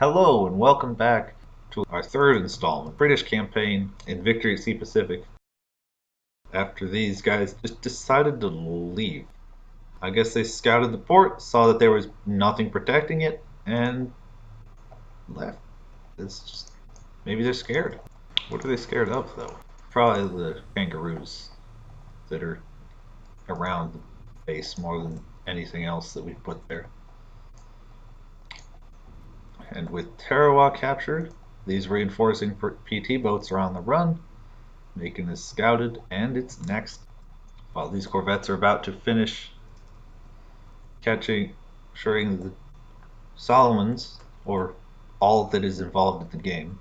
Hello and welcome back to our third installment, British campaign in Victory at Sea Pacific. After these guys just decided to leave. I guess they scouted the port, saw that there was nothing protecting it, and left. It's just, maybe they're scared. What are they scared of though? Probably the kangaroos that are around the base more than anything else that we put there. And with Tarawa captured, these reinforcing PT boats are on the run. Macon is scouted, and it's next. While these corvettes are about to finish ensuring the Solomons, or all that is involved in the game.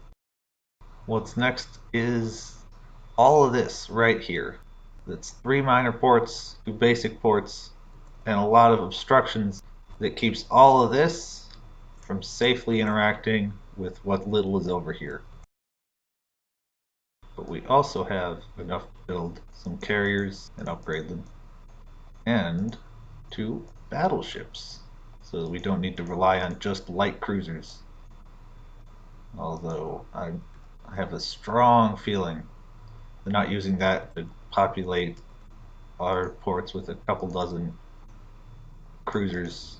What's next is all of this right here. That's 3 minor ports, 2 basic ports, and a lot of obstructions that keeps all of this from safely interacting with what little is over here. But we also have enough to build some carriers and upgrade them, and 2 battleships, so that we don't need to rely on just light cruisers. Although I have a strong feeling they're not using that to populate our ports with a couple dozen cruisers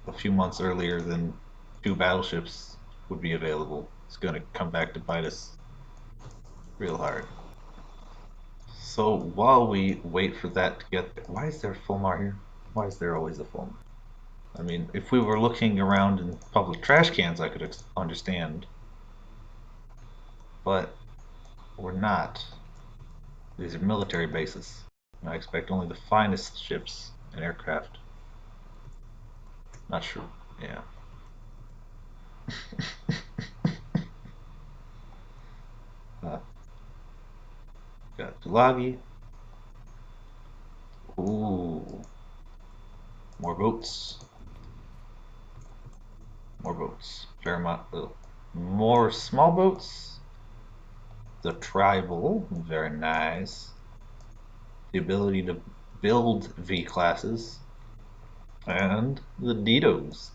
a few months earlier than 2 battleships would be available. It's going to come back to bite us real hard. So while we wait for that to get there, why is there a Fulmar here? Why is there always a Fulmar? I mean, if we were looking around in public trash cans, I could understand. But we're not. These are military bases. And I expect only the finest ships and aircraft. Not sure. Yeah. Got Tulagi. Ooh. More boats. More boats. Fairmont. More small boats. The tribal. Very nice. The ability to build V classes. And the Ditos.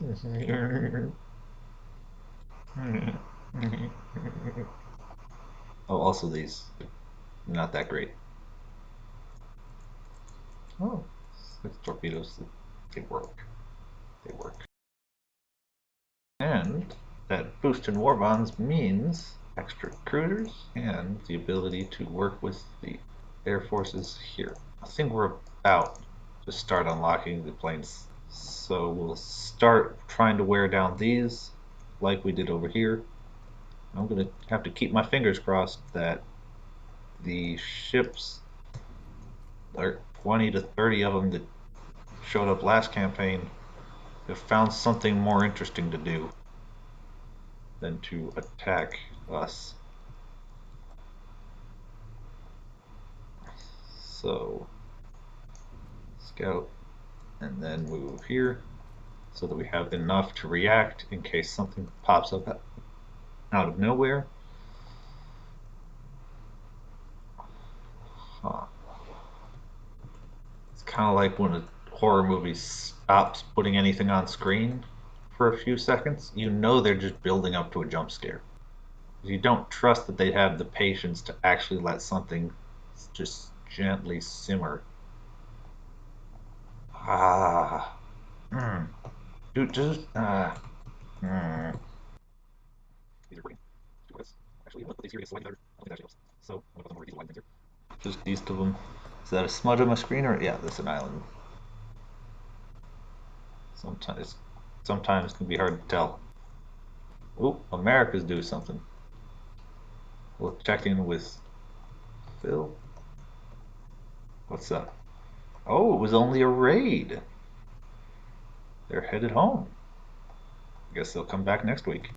Oh, also these. Not that great. Oh, 6 torpedoes. They work. They work. And that boost in war bonds means extra cruisers and the ability to work with the air forces here. I think we're about to start unlocking the planes. So we'll start trying to wear down these like we did over here. I'm going to have to keep my fingers crossed that the ships, there 20 to 30 of them that showed up last campaign, have found something more interesting to do than to attack us. So scout and then move here so that we have enough to react in case something pops up out of nowhere. Huh. It's kind of like when a horror movie stops putting anything on screen for a few seconds. You know they're just building up to a jump scare. You don't trust that they have the patience to actually let something just gently simmer. Ah. Mm. Dude, just mm. These are green. Actually, look, these here get slightly better. I don't think that actually helps. So I'm gonna put them over these white things here. Just east of them. Is that a smudge on my screen, or yeah, that's an island. Sometimes it can be hard to tell. Oh, America's do something. We'll check in with Phil. What's up? Oh, it was only a raid. They're headed home. I guess they'll come back next week.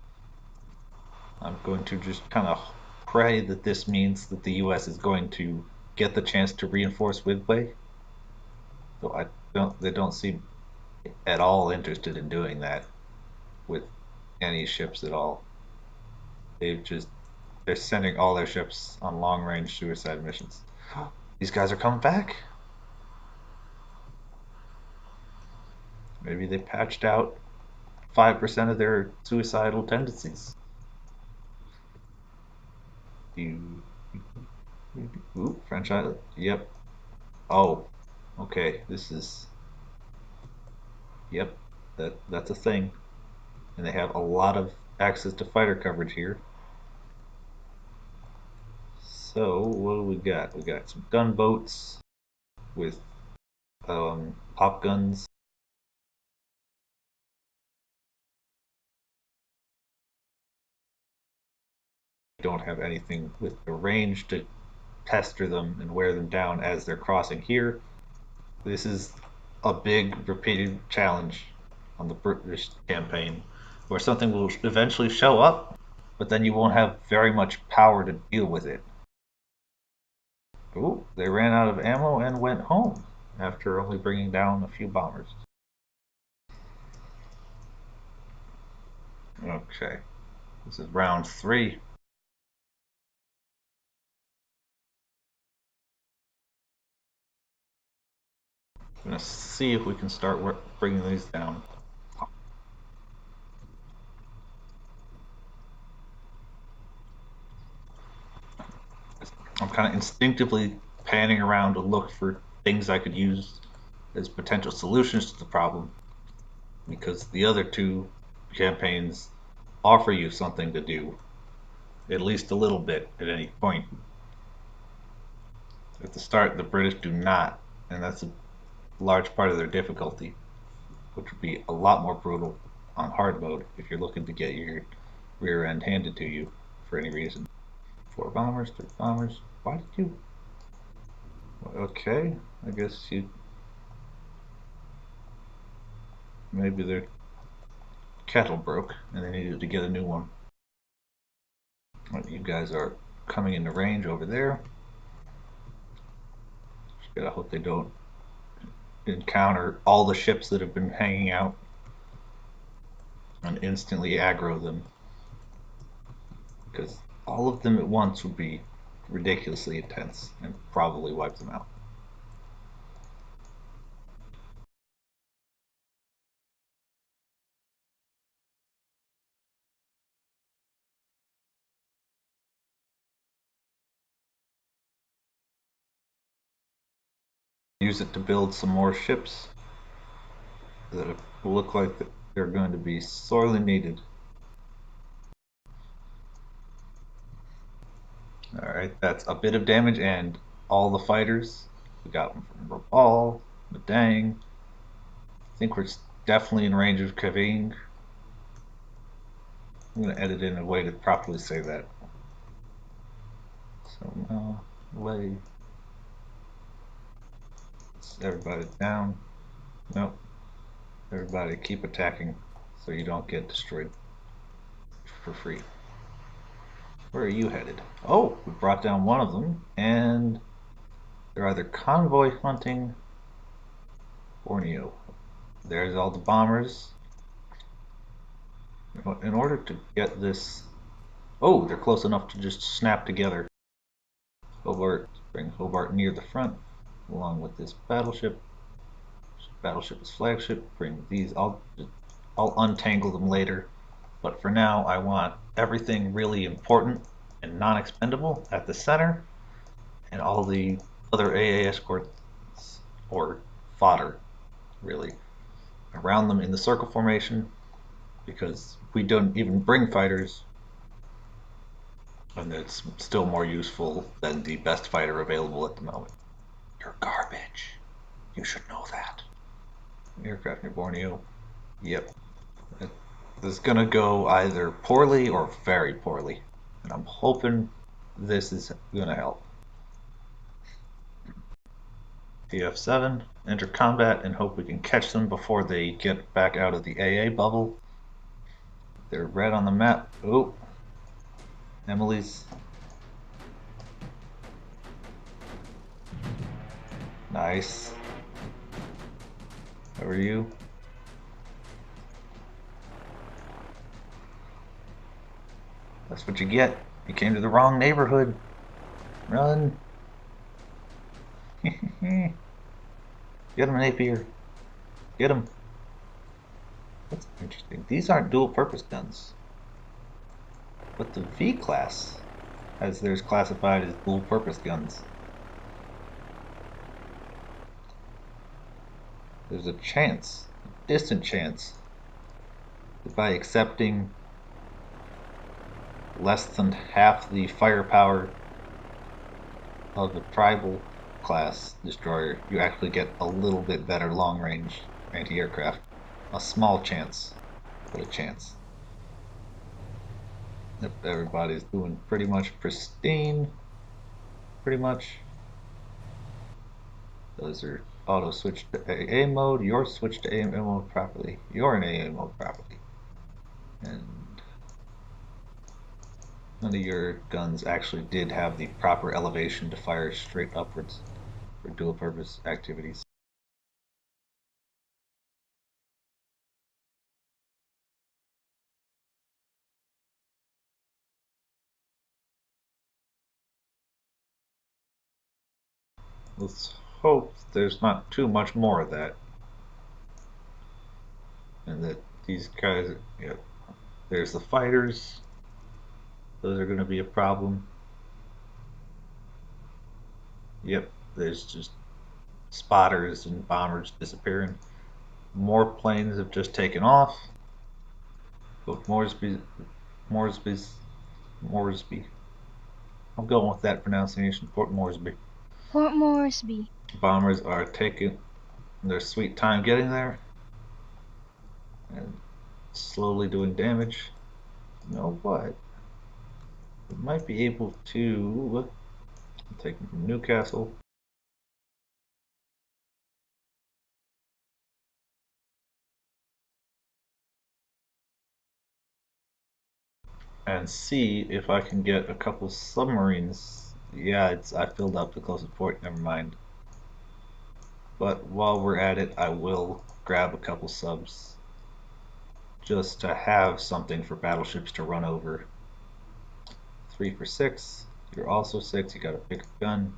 I'm going to just kind of pray that this means that the US is going to get the chance to reinforce Widway. Though they don't seem at all interested in doing that with any ships at all. They're sending all their ships on long range suicide missions. These guys are coming back. Maybe they patched out 5% of their suicidal tendencies. You, ooh, French island. Yep. Oh, okay. This is. Yep. That's a thing, and they have a lot of access to fighter coverage here. So what do we got? We got some gunboats with pop guns. Don't have anything with the range to pester them and wear them down as they're crossing here. This is a big repeated challenge on the British campaign where something will eventually show up, but then you won't have very much power to deal with it. Ooh, they ran out of ammo and went home after only bringing down a few bombers. Okay, this is round 3. I'm gonna see if we can start bringing these down. I'm kind of instinctively panning around to look for things I could use as potential solutions to the problem because the other 2 campaigns offer you something to do, at least a little bit at any point. At the start, the British do not, and that's a large part of their difficulty, which would be a lot more brutal on hard mode if you're looking to get your rear end handed to you for any reason. 4 bombers, 3 bombers. Why did you? Okay, I guess you. Maybe their kettle broke and they needed to get a new one. You guys are coming into range over there. Just gotta hope they don't encounter all the ships that have been hanging out and instantly aggro them. Because all of them at once would be ridiculously intense and probably wipe them out. Use it to build some more ships that look like they're going to be sorely needed. Alright, that's a bit of damage and all the fighters. We got them from Rapal, Madang. I think we're definitely in range of Kaving. I'm going to edit in a way to properly say that. So now, lay everybody down. Nope. Everybody keep attacking so you don't get destroyed for free. Where are you headed? Oh, we brought down one of them, and they're either convoy hunting Borneo. There's all the bombers. In order to get this... Oh, they're close enough to just snap together. Hobart, bring Hobart near the front, along with this battleship. Battleship is flagship. Bring these. I'll untangle them later. But for now, I want everything really important and non-expendable at the center, and all the other AA escorts or fodder, really, around them in the circle formation, because we don't even bring fighters, and it's still more useful than the best fighter available at the moment. You're garbage. You should know that. Aircraft near Borneo. Yep. This is gonna go either poorly or very poorly, and I'm hoping this is gonna help. DF7, enter combat and hope we can catch them before they get back out of the AA bubble. They're red on the map. Oh, Emily's. Nice. How are you? That's what you get. You came to the wrong neighborhood. Run. Get him, Napier. Get him. That's interesting. These aren't dual-purpose guns, but the V class has theirs classified as dual-purpose guns. There's a chance, a distant chance, that by accepting less than half the firepower of the tribal class destroyer, you actually get a little bit better long-range anti-aircraft. A small chance, but a chance. Yep, everybody's doing pretty much pristine. Pretty much. Those are auto switch to AA mode. You're switched to AA mode properly. You're in AA mode properly. And none of your guns actually did have the proper elevation to fire straight upwards for dual purpose activities. Let's hope there's not too much more of that. And that these guys, yeah, there's the fighters. Those are going to be a problem. Yep, there's just spotters and bombers disappearing. More planes have just taken off. But Moresby, I'm going with that pronunciation, Port Moresby. Port Moresby. Bombers are taking their sweet time getting there and slowly doing damage. You know what? We might be able to take them from Newcastle. And see if I can get a couple submarines. Yeah, I filled up the closest port, never mind. But while we're at it, I will grab a couple subs just to have something for battleships to run over. 3 for 6. You're also 6. You got a bigger gun.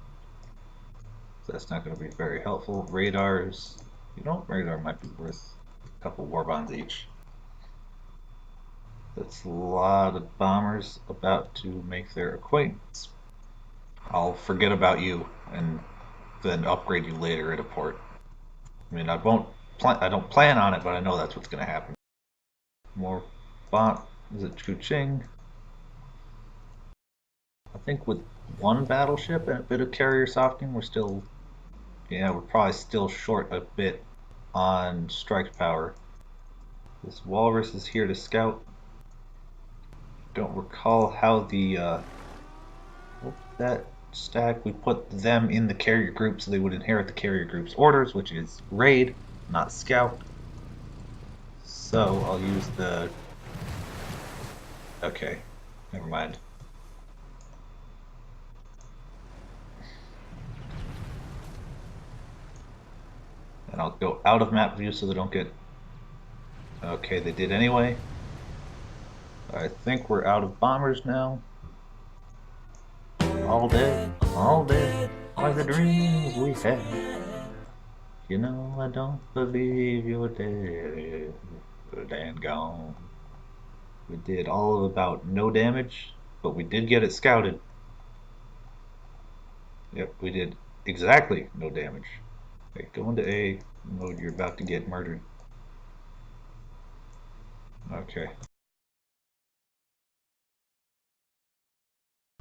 So that's not going to be very helpful. Radars. You know, radar might be worth a couple war bonds each. That's a lot of bombers about to make their acquaintance. I'll forget about you and then upgrade you later at a port. I mean, I don't plan on it, but I know that's what's going to happen. More bomb. Is it Chuching? I think with one battleship and a bit of carrier softening, we're probably still short a bit on strike power. This walrus is here to scout. Don't recall how that stack, we put them in the carrier group so they would inherit the carrier group's orders, which is raid, not scout. So I'll use the. Okay, never mind. And I'll go out of map view so they don't get. Okay, they did anyway. I think we're out of bombers now. All dead are the dreams we had. You know I don't believe you're dead and gone. We did all of about no damage, but we did get it scouted. Yep, we did exactly no damage. Okay, go into A mode, you're about to get murdered. Okay.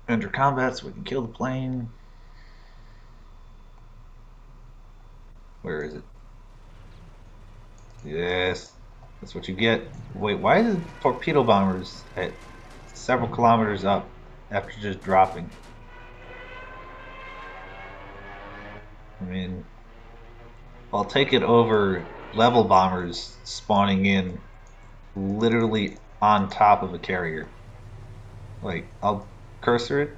Enter combat so we can kill the plane. Where is it? Yes, that's what you get. Wait, why is torpedo bombers at several kilometers up after just dropping? I mean, I'll take it over level bombers spawning in literally on top of a carrier. Like, I'll cursor it.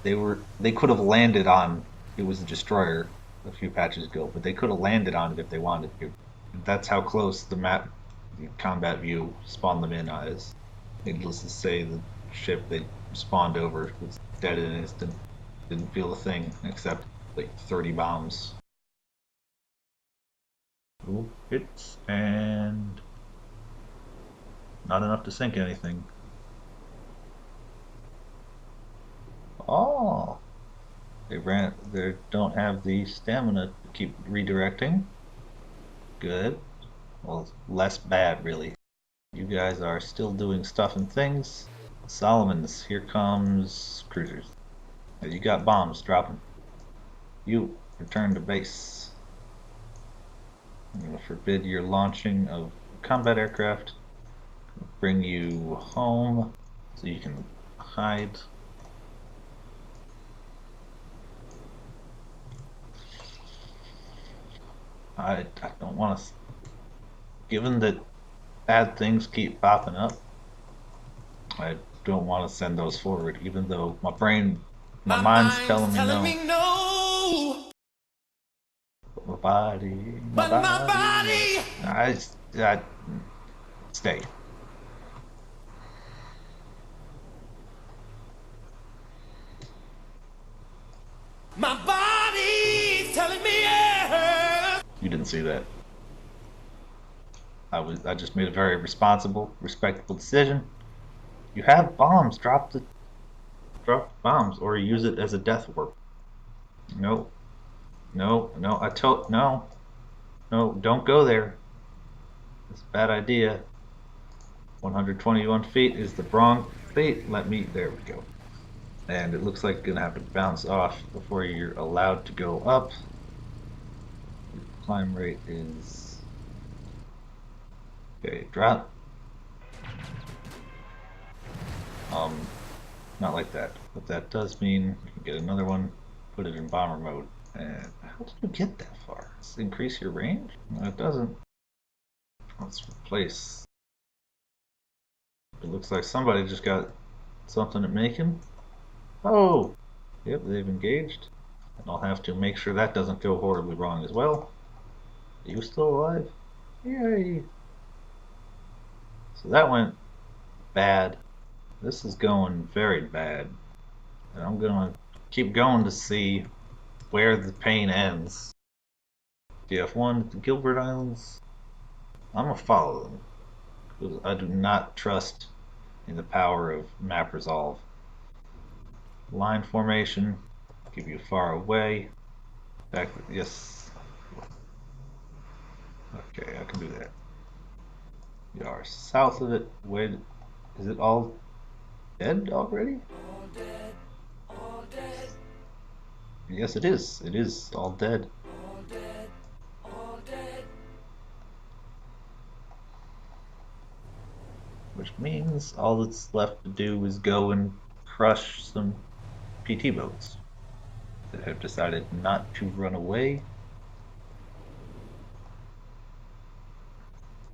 They could have landed on it was a destroyer a few patches ago, but they could have landed on it if they wanted to. That's how close the combat view spawned them in as. Needless to say, the ship they spawned over was dead in an instant. Didn't feel a thing except like 30 bombs. Ooh, hits and not enough to sink anything. Oh, they don't have the stamina to keep redirecting. Good. Well, less bad, really. You guys are still doing stuff and things. Solomon's, here comes cruisers. You got bombs dropping. You return to base. I'm going to forbid your launching of combat aircraft. Bring you home so you can hide. I don't want to. Given that bad things keep popping up, I don't want to send those forward, even though my mind's telling me no. But my body. I stay. My body's telling me yes. You didn't see that. I just made a very responsible, respectable decision. You have bombs. Drop the bombs, or use it as a death warp. No, no, no. No. Don't go there. It's a bad idea. 121 feet is the wrong feet. There we go. And it looks like you're gonna have to bounce off before you're allowed to go up. Your climb rate is okay. Drop. Not like that. But that does mean you can get another one. Put it in bomber mode. And how did you get that far? Does it increase your range? No, it doesn't. Let's replace. It looks like somebody just got something at making. Oh! Yep, they've engaged. And I'll have to make sure that doesn't go horribly wrong as well. Are you still alive? Yay! So that went bad. This is going very bad. And I'm gonna keep going to see where the pain ends. DF1, the Gilbert Islands. I'm gonna follow them. Because I do not trust in the power of map resolve. Line formation, keep you far away. Back, yes. Okay, I can do that. You are south of it. Wait, is it all dead already? All dead, all dead, Yes, it is. It is all dead. all dead, all dead. Which means all that's left to do is go and crush some PT boats that have decided not to run away.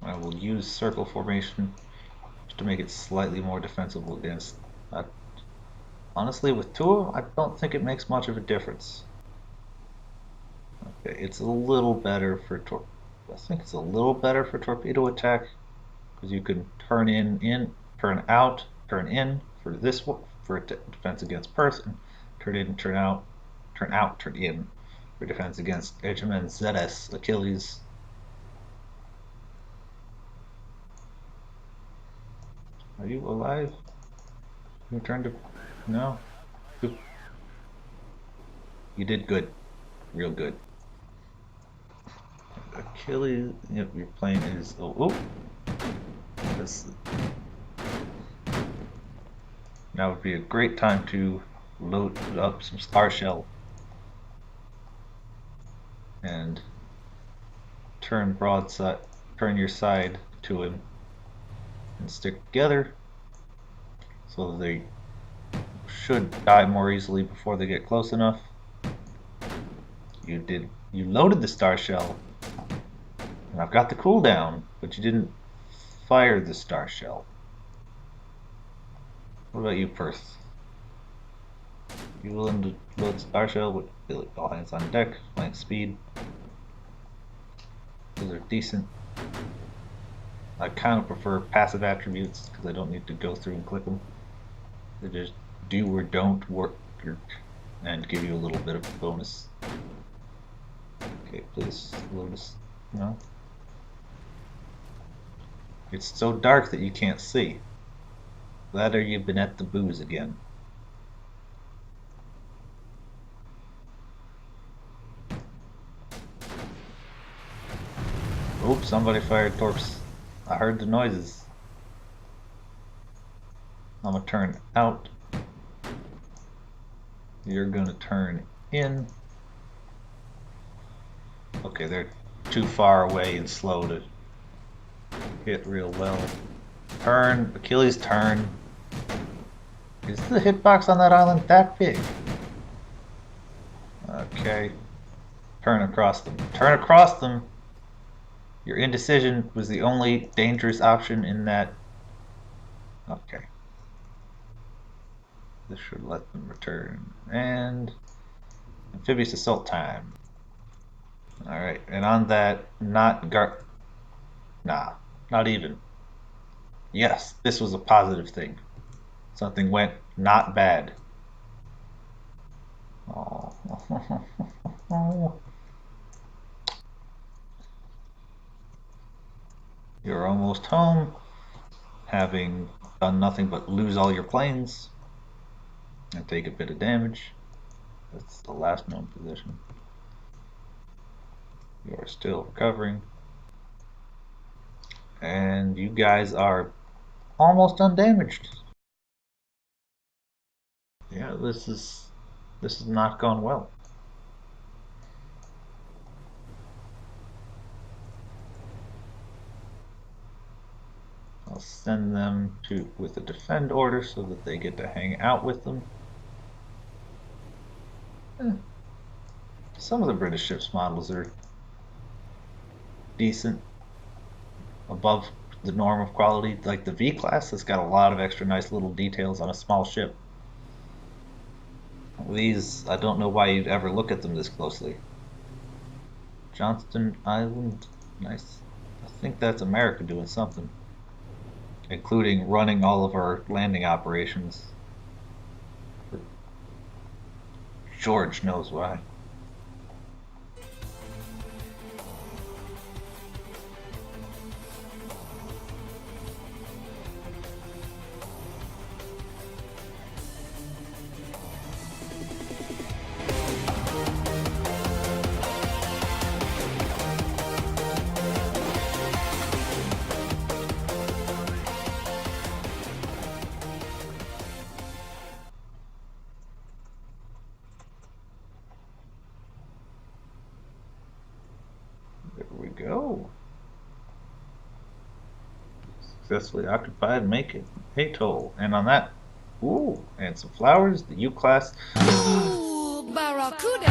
I will use circle formation just to make it slightly more defensible against. Honestly, with two of them, I don't think it makes much of a difference. Okay, it's a little better for I think it's a little better for torpedo attack because you can turn turn out, turn in for this one for defense against person, turn in, turn out, turn in for defense against HMN ZS Achilles. Are you alive? You turned to no. You did good, real good. Achilles, yep, your plane is oh. This, now would be a great time to load up some star shell and turn your side to him and stick together so that they should die more easily before they get close enough. You loaded the star shell and I've got the cooldown, but you didn't fire the star shell. What about you, Perth? You willing to load star shell with all hands on deck, flank speed? Those are decent. I kind of prefer passive attributes because I don't need to go through and click them. They just do or don't work and give you a little bit of bonus. Okay, please load us. No? It's so dark that you can't see. That or you've been at the booze again. Oops, somebody fired torps. I heard the noises. I'm gonna turn out. You're gonna turn in. Okay, they're too far away and slow to hit real well. Turn, Achilles, turn. Is the hitbox on that island that big? Okay. Turn across them. Turn across them! Your indecision was the only dangerous option in that. Okay. This should let them return. And amphibious assault time. Alright, and on that, not nah, not even. Yes, this was a positive thing. Something went not bad. Oh. You're almost home, having done nothing but lose all your planes and take a bit of damage. That's the last known position. You are still recovering. And you guys are almost undamaged. Yeah, this is not gone well. I'll send them with a defend order so that they get to hang out with them. Some of the British ships models are decent, above the norm of quality. Like the V class has got a lot of extra nice little details on a small ship. These, I don't know why you'd ever look at them this closely. Johnston Island, nice. I think that's America doing something, including running all of our landing operations. George knows why. There we go. Successfully occupied, make it atoll. And on that, ooh, and some flowers, the U class. Ooh, Barracuda.